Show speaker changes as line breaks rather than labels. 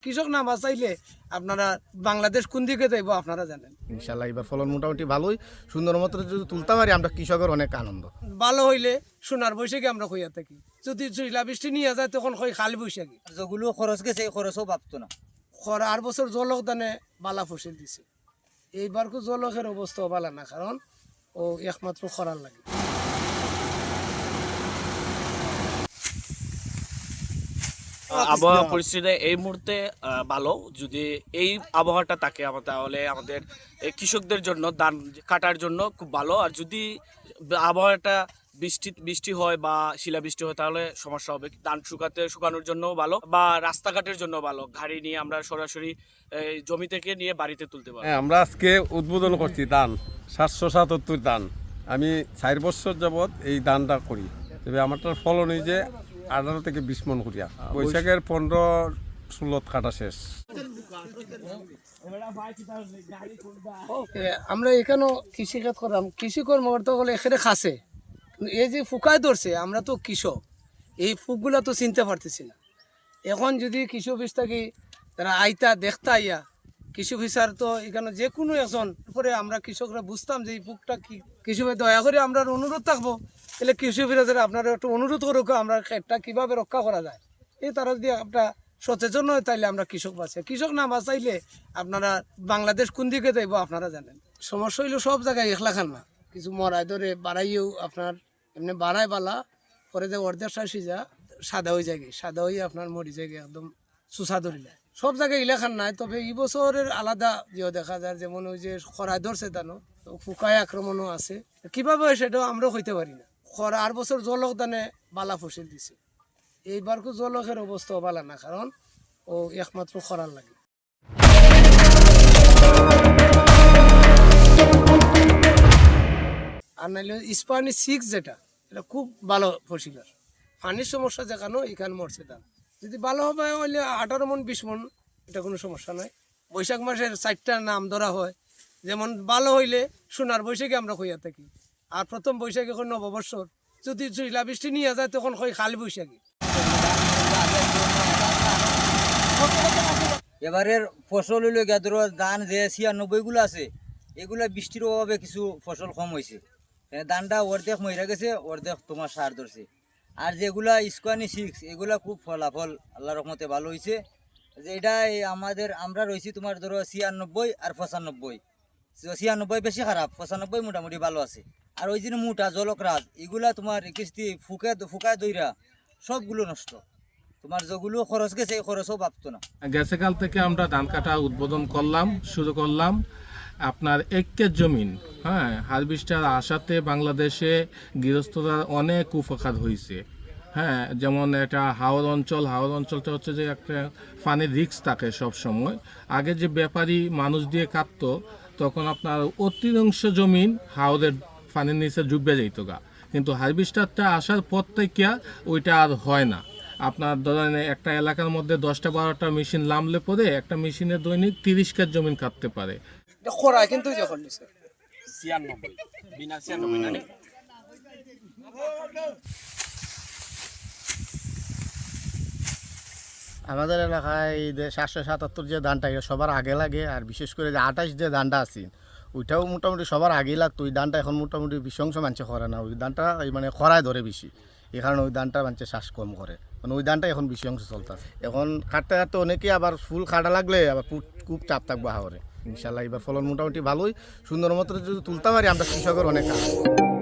কৃষক না বাঁচাইলে আপনারা বাংলাদেশ কোন দিকে যাইব আপনারা জানেন।
ইনশাল্লাহ এবার ফলন মোটামুটি ভালোই, সুন্দর মতো যদি তুলতে পারি আমরা কৃষকের অনেক আনন্দ।
ভালো হইলে সোনার বৈশাখী আমরা কইয়া থাকি, যদি শিলাবৃষ্টি নিয়ে যায় তখন কই খাল বৈশাখী।
যেগুলো খরচ গেছে এই খরচও ভাবতো না।
খরা আর বছর জলক দানে বালা ফসল দিছে, এইবার জলকের অবস্থা বালা না, কারণ ও একমাত্র খরার লাগে।
আবহাওয়া পরিস্থিতি এই মুহূর্তে ভালো। যদি এই আবহাওয়াটা থাকে তাহলে আমাদের এই কৃষকদের জন্য ধান কাটার জন্য খুব ভালো। আর যদি আবহাওয়াটা বৃষ্টি হয় বা শিলাবৃষ্টি হয় তাহলে সমস্যা হবে। ধান শুকানোর জন্য ভালো বা রাস্তাঘাটের জন্য ভালো। গাড়ি নিয়ে আমরা সরাসরি জমি থেকে নিয়ে বাড়িতে তুলতে পারবো।
আমরা আজকে উদ্বোধন করছি ধান 777 ধান। আমি 4 বছর যাবৎ এই ধানটা করি, তবে আমারটার ফলন এই যে 18 থেকে 20 মন করিয়া। বৈশাখের 15-16 কাটা শেষ।
আমরা এখানে কৃষিকাজ করলাম, কৃষি কর্মকর্তা বলে এখানে খাসে, এই যে ফুকায় ধরছে, আমরা তো কৃষক, এই ফুকগুলা তো চিনতে পারতেছি না। এখন যদি কৃষি অফিস থাকি তারা আইতা দেখতা আইয়া, কৃষি অফিসার তো এখানে যে কোনো একজন পরে আমরা কৃষকরা বুঝতাম যে এই ফুকটা কি। কৃষি দয়া করে আমরা অনুরোধ থাকবো, তাহলে কৃষি অফিসার আপনারা একটু অনুরোধ করুক আমরা ক্ষেতটা কীভাবে রক্ষা করা যায়। এই তারা যদি আপনার সচেতন হয় তাইলে আমরা কৃষক বাঁচাই। কৃষক না বাঁচাইলে আপনারা বাংলাদেশ কোন দিকে যাইব আপনারা জানেন। সমস্যা হইলো সব জায়গায় একলাখান না, কিছু মরাই ধরে বাড়াইও আপনার এমনি বাড়াই বালা পরে যে অর্ধেক শাসি যা সাদা হয়ে যায়, সাদা হয়ে আপনার মরি যায় একদম চুষা ধরিলে। সব জায়গায় ইলাখান নাই, তবে এই বছরের আলাদা যেও দেখা যায়, যেমন ওই যে খরায় ধরছে দানো, তো ফুকায় আক্রমণও আছে। কিভাবে হয় সেটাও আমরাও হইতে পারি না। খরা আর বছর জলক দানে বালা ফসল দিছে, এইবার জলকের অবস্থা বালা না, কারণ ও একমাত্র খরার লাগে। আর নাইলে স্পানি 6 যেটা, এটা খুব ভালো ফসল। পানির সমস্যা যেখানে এখানে মরছে ধান। যদি ভালো হবে হইলে 18 মন 20 মন, এটা কোনো সমস্যা নয়। বৈশাখ মাসের 4টা নাম ধরা হয়, যেমন ভালো হইলে সোনার বৈশাখী আমরা কইয়া থাকি। আর প্রথম বৈশাখী এখন নববর্ষর, যদি শিলাবৃষ্টি নিয়ে যায় তখন কই খাল বৈশাখী।
এবারের ফসল হইল গিয়া ধরো ধান যে 96 গুলো আছে, এগুলা বৃষ্টির অভাবে কিছু ফসল কম হয়েছে। ধানটা অর্ধেক মহিলা গেছে, অর্ধেক তোমার সার ধরছে। আর যেগুলা স্কোয়ানি 6 এগুলা খুব ফলাফল আল্লাহর রহমতে ভালো হয়েছে। যে এটা আমরা রয়েছি তোমার ধরো 96 আর 95। 96 বেশি খারাপ, 95 মোটামুটি ভালো আছে। আর ওই যে মোটা জলকরাজ এগুলা তোমার কিস্তি ফুকায় দইরা সবগুলো নষ্ট। তোমার যেগুলো খরচ গেছে এই খরচও ভাবতো না।
গেছে কাল থেকে আমরা ধান কাটা উদ্বোধন শুরু করলাম। আপনার একের জমিন, হারভেস্টার আসাতে বাংলাদেশে গৃহস্থরা অনেক উপকার হয়েছে। যেমন এটা হাওর অঞ্চলটা হচ্ছে যে একটা পানির রিস্ক থাকে সব সময়। আগে যে ব্যাপারী মানুষ দিয়ে কাটতো, তখন আপনার অতিরিক্ত জমিন হাওরের পানির নিচে ডুবে যেত গা। কিন্তু হারভেস্টারটা আসার পর থেকে ওইটা আর হয় না। আপনার ধরেন একটা এলাকার মধ্যে 10টা-12টা মেশিন নামলে পরে একটা মেশিনে দৈনিক 30 কাঠ জমিন কাটতে পারে।
খরা কিন্তু যখন নিছে
96 বিনা 96 না নি।
আমাদের এলাকায় এই যে 777 যে ধানটা, এটা সবার আগে লাগে। আর বিশেষ করে যে 28 যে ধানটা আছে, ওইটাও মোটামুটি সবার আগেই লাগতো। ওই ধানটা এখন মোটামুটি বিশংশ মানুষে করে না, ওই ধানটা মানে খরায় ধরে বেশি, এই কারণে ওই ধানটা মানুষে শ্বাস কম করে, মানে ওই ধানটা এখন বেশি অংশ চলতেছে। এখন কাটতে কাটতে অনেকেই আবার ফুল খাটা লাগলে আবার খুব চাপ থাকবো হাওরে। ইনশাল্লাহ এবার ফলন মোটামুটি ভালোই, সুন্দর মতো যদি তুলতে পারি আমরা কৃষকের অনেক আনন্দ।